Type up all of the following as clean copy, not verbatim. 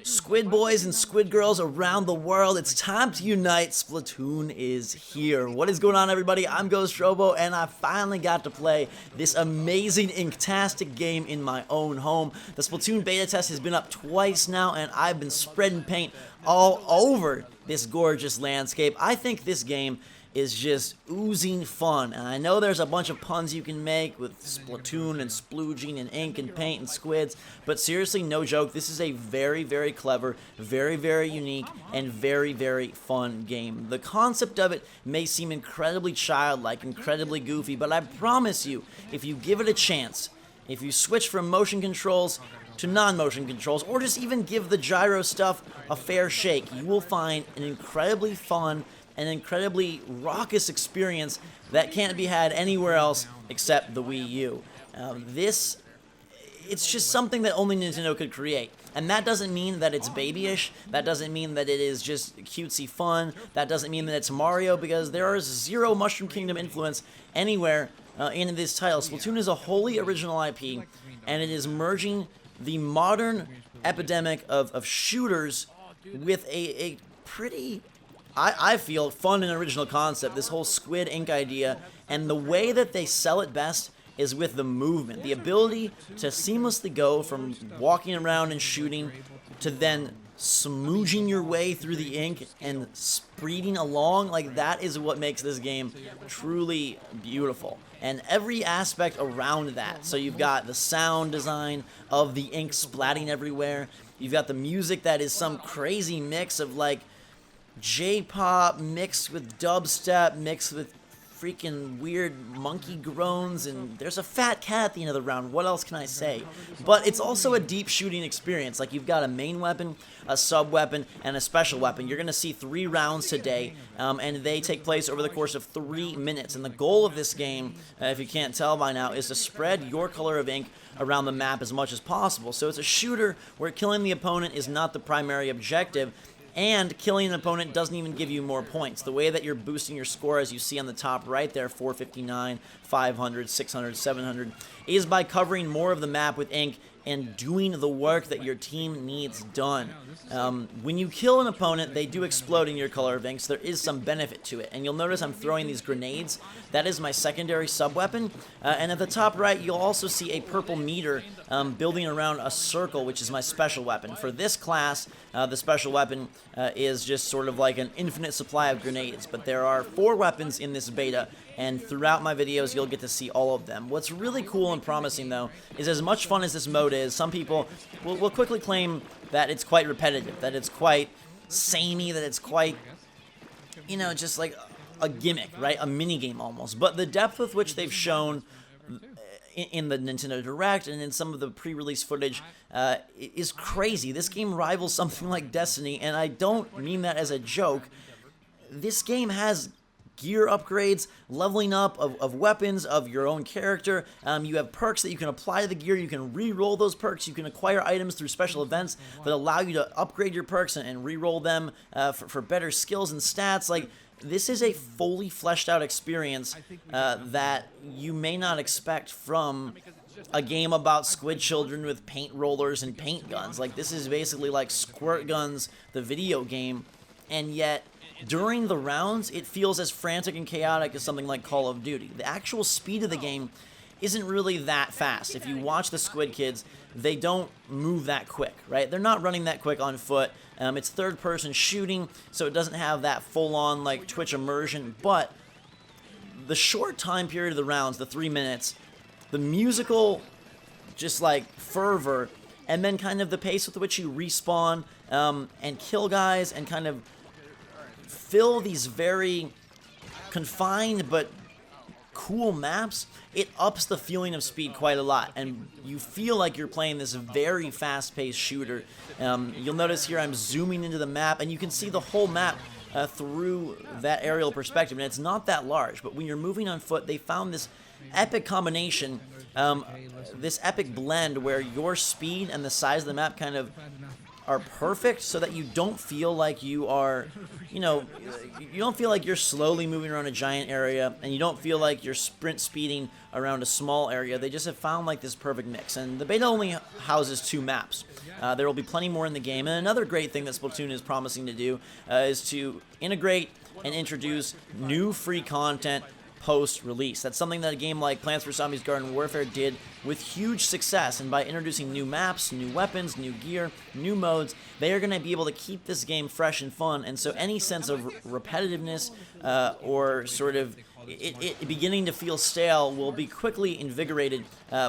Squid boys and squid girls around the world, it's time to unite. Splatoon is here. What is going on, everybody? I'm GhostRobo, and I finally got to play this amazing, inktastic game in my own home. The Splatoon beta test has been up twice now, and I've been spreading paint all over this gorgeous landscape. I think this game is just oozing fun, and I know there's a bunch of puns you can make with Splatoon and splooging and ink and paint and squids, but seriously, no joke, this is a very, very clever, very, very unique, and very, very fun game. The concept of it may seem incredibly childlike, incredibly goofy, but I promise you, if you give it a chance, if you switch from motion controls to non-motion controls, or just even give the gyro stuff a fair shake, you will find an incredibly fun, an incredibly raucous experience that can't be had anywhere else except the Wii U. It's just something that only Nintendo could create. And that doesn't mean that it's babyish, that doesn't mean that it is just cutesy fun, that doesn't mean that it's Mario, because there is zero Mushroom Kingdom influence anywhere in this title. Splatoon is a wholly original IP, and it is merging the modern epidemic of shooters with a pretty, I feel, fun and original concept, this whole squid ink idea, and the way that they sell it best is with the movement, the ability to seamlessly go from walking around and shooting to then smooching your way through the ink and spreading along. Like, that is what makes this game truly beautiful. And every aspect around that, so you've got the sound design of the ink splatting everywhere, you've got the music that is some crazy mix of like J-pop mixed with dubstep, mixed with freaking weird monkey groans, and there's a fat cat at the end of the round. What else can I say? But it's also a deep shooting experience. Like, you've got a main weapon, a sub weapon, and a special weapon. You're going to see 3 rounds today, and they take place over the course of 3 minutes. And the goal of this game, if you can't tell by now, is to spread your color of ink around the map as much as possible. So it's a shooter where killing the opponent is not the primary objective, and killing an opponent doesn't even give you more points. The way that you're boosting your score, as you see on the top right there, 459, 500, 600, 700, is by covering more of the map with ink and doing the work that your team needs done. When you kill an opponent, they do explode in your color of ink, so there is some benefit to it. And you'll notice I'm throwing these grenades. That is my secondary sub-weapon. And at the top right, you'll also see a purple meter building around a circle, which is my special weapon. For this class, the special weapon is just sort of like an infinite supply of grenades. But there are 4 weapons in this beta, and throughout my videos, you'll get to see all of them. What's really cool and promising, though, is as much fun as this mode is, some people will quickly claim that it's quite repetitive, that it's quite samey, that it's quite, you know, just like a gimmick, right? A minigame almost. But the depth with which they've shown in the Nintendo Direct and in some of the pre-release footage is crazy. This game rivals something like Destiny, and I don't mean that as a joke. This game has gear upgrades, leveling up of weapons, of your own character. You have perks that you can apply to the gear. You can re-roll those perks. You can acquire items through special events that allow you to upgrade your perks and re-roll them for better skills and stats. Like, this is a fully fleshed out experience that you may not expect from a game about squid children with paint rollers and paint guns. Like, this is basically like Squirt Guns, the video game, and yet during the rounds, it feels as frantic and chaotic as something like Call of Duty. The actual speed of the game isn't really that fast. If you watch the Squid Kids, they don't move that quick, right? They're not running that quick on foot. It's third-person shooting, so it doesn't have that full-on, like, Twitch immersion. But the short time period of the rounds, the 3 minutes, the musical, just, like, fervor, and then kind of the pace with which you respawn and kill guys and kind of fill these very confined but cool maps, it ups the feeling of speed quite a lot, and you feel like you're playing this very fast-paced shooter. You'll notice here I'm zooming into the map, and you can see the whole map through that aerial perspective, and it's not that large, but when you're moving on foot, they found this epic combination, this epic blend where your speed and the size of the map kind of are perfect so that you don't feel like you are, you know, you don't feel like you're slowly moving around a giant area, and you don't feel like you're sprint speeding around a small area. They just have found like this perfect mix, and the beta only houses 2 maps. There will be plenty more in the game, and another great thing that Splatoon is promising to do is to integrate and introduce new free content post-release. That's something that a game like Plants vs. Zombies Garden Warfare did with huge success, and by introducing new maps, new weapons, new gear, new modes, they are going to be able to keep this game fresh and fun, and so any sense of repetitiveness or sort of it beginning to feel stale will be quickly invigorated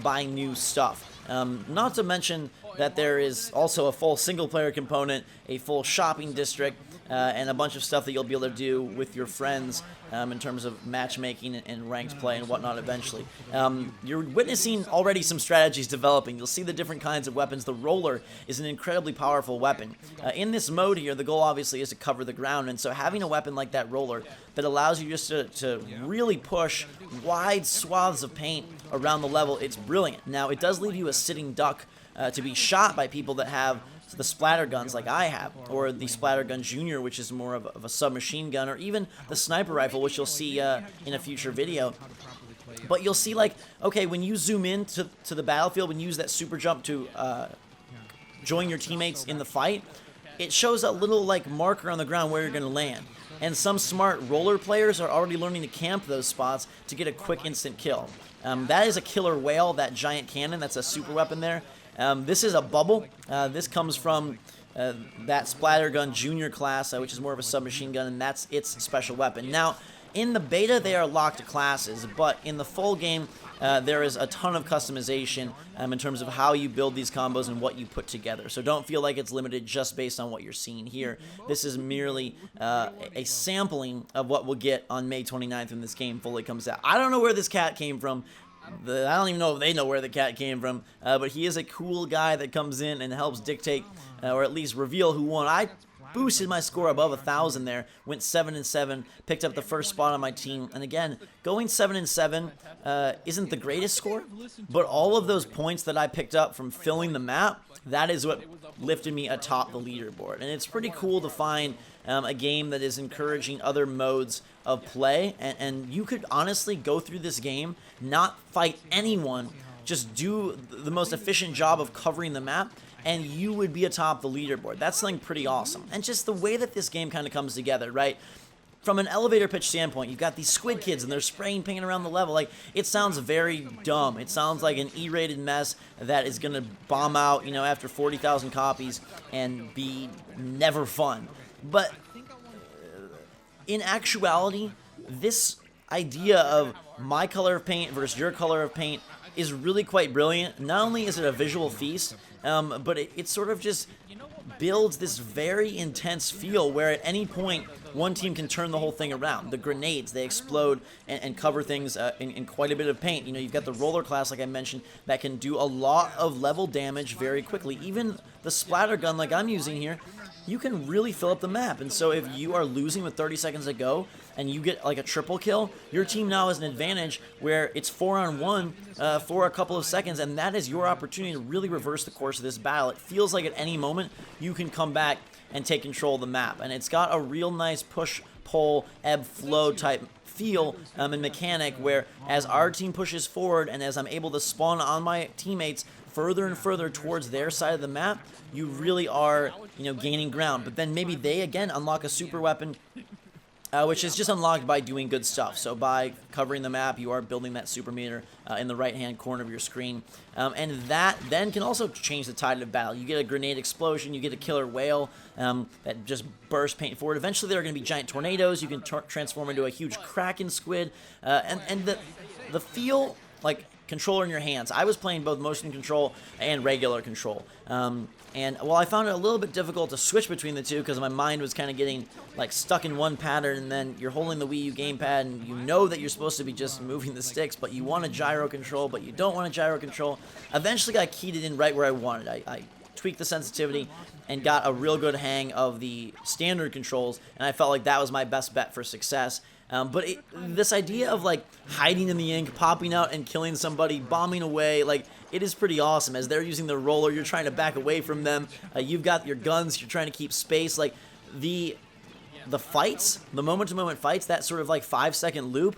by new stuff. Not to mention that there is also a full single-player component, a full shopping district, and a bunch of stuff that you'll be able to do with your friends in terms of matchmaking and ranked play and whatnot eventually. You're witnessing already some strategies developing. You'll see the different kinds of weapons. The roller is an incredibly powerful weapon. In this mode here, the goal obviously is to cover the ground, and so having a weapon like that roller that allows you just to really push wide swaths of paint around the level, it's brilliant. Now, it does leave you a sitting duck to be shot by people that have the splatter guns like I have, or the splatter gun junior, which is more of a submachine gun, or even the sniper rifle, which you'll see in a future video. But you'll see, like, okay, when you zoom in to the battlefield and use that super jump to join your teammates in the fight, it shows a little like marker on the ground where you're going to land. And some smart roller players are already learning to camp those spots to get a quick instant kill. That is a killer whale, that giant cannon. That's a super weapon there. This is a bubble. This comes from that splatter gun junior class, which is more of a submachine gun, and that's its special weapon. Now, in the beta, they are locked classes, but in the full game, there is a ton of customization in terms of how you build these combos and what you put together. So don't feel like it's limited just based on what you're seeing here. This is merely a sampling of what we'll get on May 29th when this game fully comes out. I don't know where this cat came from. I don't even know if they know where the cat came from, but he is a cool guy that comes in and helps dictate, or at least reveal who won. I boosted my score above 1,000 there, went 7-7, picked up the first spot on my team, and again, going 7-7 isn't the greatest score, but all of those points that I picked up from filling the map, that is what lifted me atop the leaderboard, and it's pretty cool to find a game that is encouraging other modes of play, and you could honestly go through this game, not fight anyone, just do the most efficient job of covering the map, and you would be atop the leaderboard. That's something pretty awesome. And just the way that this game kind of comes together, right? From an elevator pitch standpoint, you've got these squid kids and they're spraying paint around the level. Like, it sounds very dumb. It sounds like an E-rated mess that is going to bomb out, you know, after 40,000 copies and be never fun. But in actuality, this idea of my color of paint versus your color of paint is really quite brilliant. Not only is it a visual feast, but it sort of just builds this very intense feel where at any point one team can turn the whole thing around. The grenades, they explode and cover things in quite a bit of paint. You know, you've got the roller class, like I mentioned, that can do a lot of level damage very quickly. Even the splatter gun like I'm using here, you can really fill up the map. And so if you are losing with 30 seconds to go and you get like a triple kill, your team now has an advantage where it's 4-on-1 for a couple of seconds, and that is your opportunity to really reverse the course of this battle. It feels like at any moment you can come back and take control of the map, and it's got a real nice push, pull, ebb, flow type feel and mechanic where as our team pushes forward and as I'm able to spawn on my teammates further and further towards their side of the map, you really are, you know, gaining ground. But then maybe they again unlock a super weapon, which is just unlocked by doing good stuff. So by covering the map, you are building that super meter in the right-hand corner of your screen. And that then can also change the tide of battle. You get a grenade explosion, you get a killer whale that just bursts paint forward. Eventually there are going to be giant tornadoes. You can transform into a huge kraken squid. And the feel, like, controller in your hands. I was playing both motion control and regular control. And while I found it a little bit difficult to switch between the two because my mind was kind of getting like stuck in one pattern, and then you're holding the Wii U gamepad and you know that you're supposed to be just moving the sticks, but you want a gyro control, but you don't want a gyro control. Eventually I keyed it in right where I wanted. I tweaked the sensitivity and got a real good hang of the standard controls, and I felt like that was my best bet for success. But this idea of like hiding in the ink, popping out and killing somebody, bombing away, like it is pretty awesome. As they're using the roller, you're trying to back away from them. You've got your guns, you're trying to keep space. Like, the fights, the moment-to-moment fights, that sort of like 5-second loop,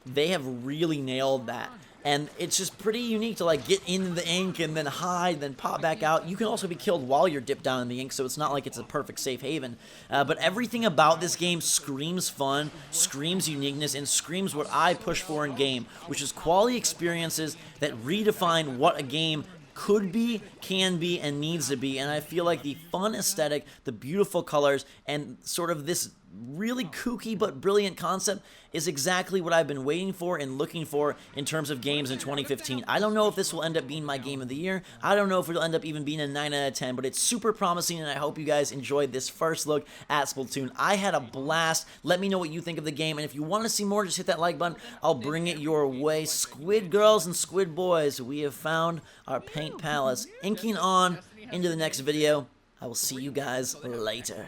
they have really nailed that. And it's just pretty unique to like get into the ink and then hide, then pop back out. You can also be killed while you're dipped down in the ink, so it's not like it's a perfect safe haven. But everything about this game screams fun, screams uniqueness, and screams what I push for in game, which is quality experiences that redefine what a game could be, can be, and needs to be. And I feel like the fun aesthetic, the beautiful colors, and sort of this really kooky but brilliant concept is exactly what I've been waiting for and looking for in terms of games in 2015. I don't know if this will end up being my game of the year. I don't know if it'll end up even being a 9 out of 10, but it's super promising, and I hope you guys enjoyed this first look at Splatoon. I had a blast. Let me know what you think of the game, and if you want to see more, just hit that like button. I'll bring it your way. Squid girls and squid boys, we have found our paint palace. Inking on into the next video. I will see you guys later.